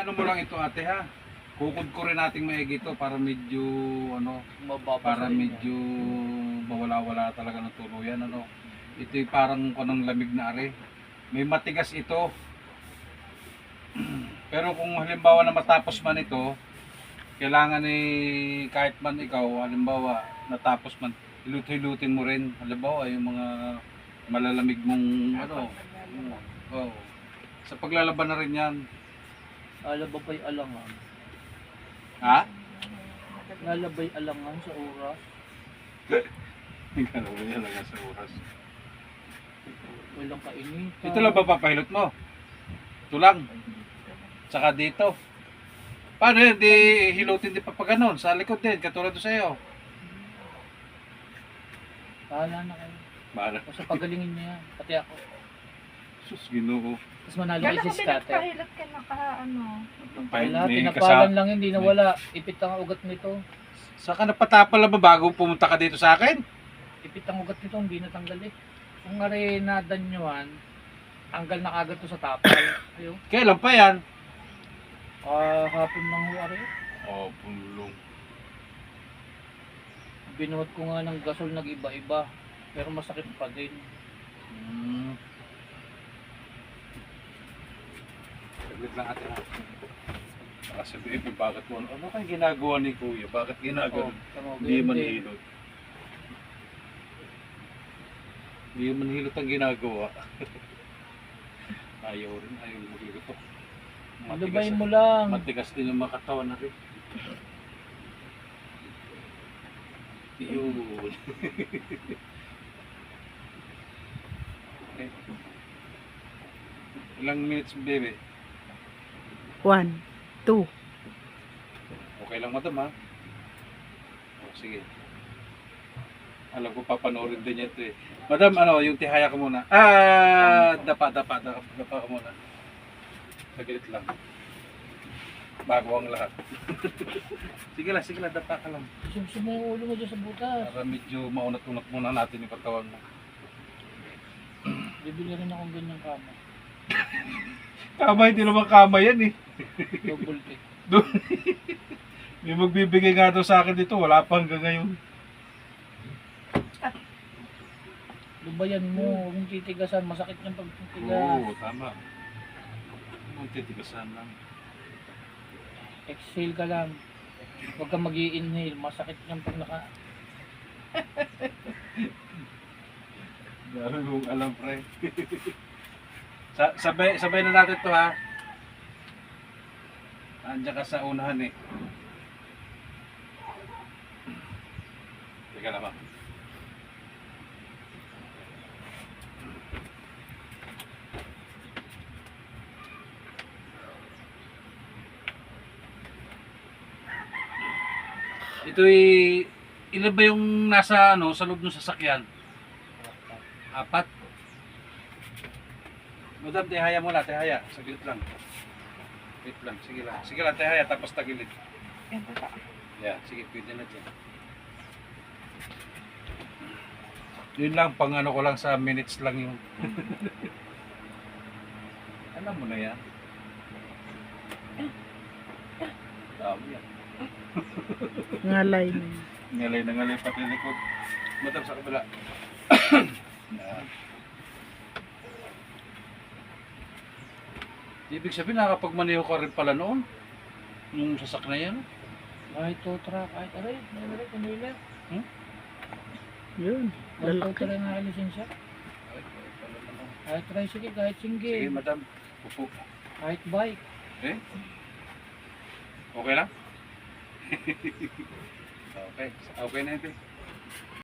ano mo lang ito ate ha. Kukod ko rin nating maigi ito para medyo ano, para medyo mawala-wala talaga ng tuluyan ano. Ito'y parang kanang lamig na are. May matigas ito. Pero kung halimbawa na matapos man ito, kailangan kahit man ikaw, halimbawa natapos man, hilut-hilutin mo rin. Halimbawa yung mga malalamig mong ano. Oh. Sa paglalaban na rin yan. Lalabay alangan. Ha? Lalabay alangan sa oras. Ikaw yan lang sa oras. Walang kainitan. Ito lang ba papahilot mo? Ito lang. Saka dito. Paano yan? Di hilutin din pa pa ganun. Sa likod din. Katulad doon sa'yo. Bahala na kayo. Bahala. Basta pagalingin niya yan. Pati ako. Sus, ginoo. Tapos manalo Kala kayo ko si Skate. pinagpahilot ka ano. Wala, May tinapalan lang hindi nawala. Ipit ang ugat nito. Saka napatapal na ba bago pumunta ka dito sa akin? Ipit ang ugat nito, hindi natanggal eh. Kung nga rin nadanyuan, tanggal na agad to sa tapal. Ayun. Kailan pa yan? Hapon ng huwari. Oh, pulong. Binuhat ko nga ng gasol nag-iba-iba. Pero masakit pa din. Hmm. Saglit lang ate ha. Baka sabihin mo bakit mo, ano kayo ginagawa ni kuya? Bakit ginagawa? Hindi man hilot. Hindi man hilot ang ginagawa. Ayaw rin, ayaw hilot to. Lubay mo lang. Matigas din yung makatawan na rin. Yun. Okay. Ilang minutes, baby? 1, 2. Okay lang, madam, ha? O, sige. Alam ko, papanoorin din yan ito eh. Madam, ano, yung tihaya ko muna. Dapa ka muna. Saglit lang. Bago ang lahat. Sige lang, dapa ka lang. Sumsum mo yung ulo mo dyan sa butas. Para medyo maunat-unat muna natin yung katawan mo. Bibili rin akong ganyang kama. Kama, hindi naman kama yan eh. Double tick. May magbibigay nga daw sa akin dito, wala pa hanggang ngayon. Lubayan mo, huwag mong titigasan. Masakit yung pagtitigas. Oo, tama. Ang titigasan lang. Exhale ka lang. Huwag kang mag-i-inhale. Masakit yung pag naka... Dami mong alam, pre. Sabay na natin to ha. Andiyan ka sa unahan eh. Teka naman. Ito'y ilan ba yung nasa ano sa loob ng sasakyan? 4. Madam, tihaya mo lang, tihaya. Saglit lang. Wait lang, sige lang. Sige lang, tihaya, tapos tagilid. Yeah, sige, pwede na dyan. Yun lang, pang ano ko lang sa minutes lang yung... Alam mo na yan. Dami yan. Ngalay na yun. Ngalay pati likod. Madam, sa kabila. Yan. Ibig sabihin, nakakapagmaneho ka rin pala noon. Yung sasak na yan. Kahit totra, kahit aray. Aray, kumulat. Yun. Kahit Lalaki. totra na lisensya. Kahit tricycle, kahit Sige, single. madam. Upo. Kahit bike. Eh? Okay lang? Okay. Okay na ito.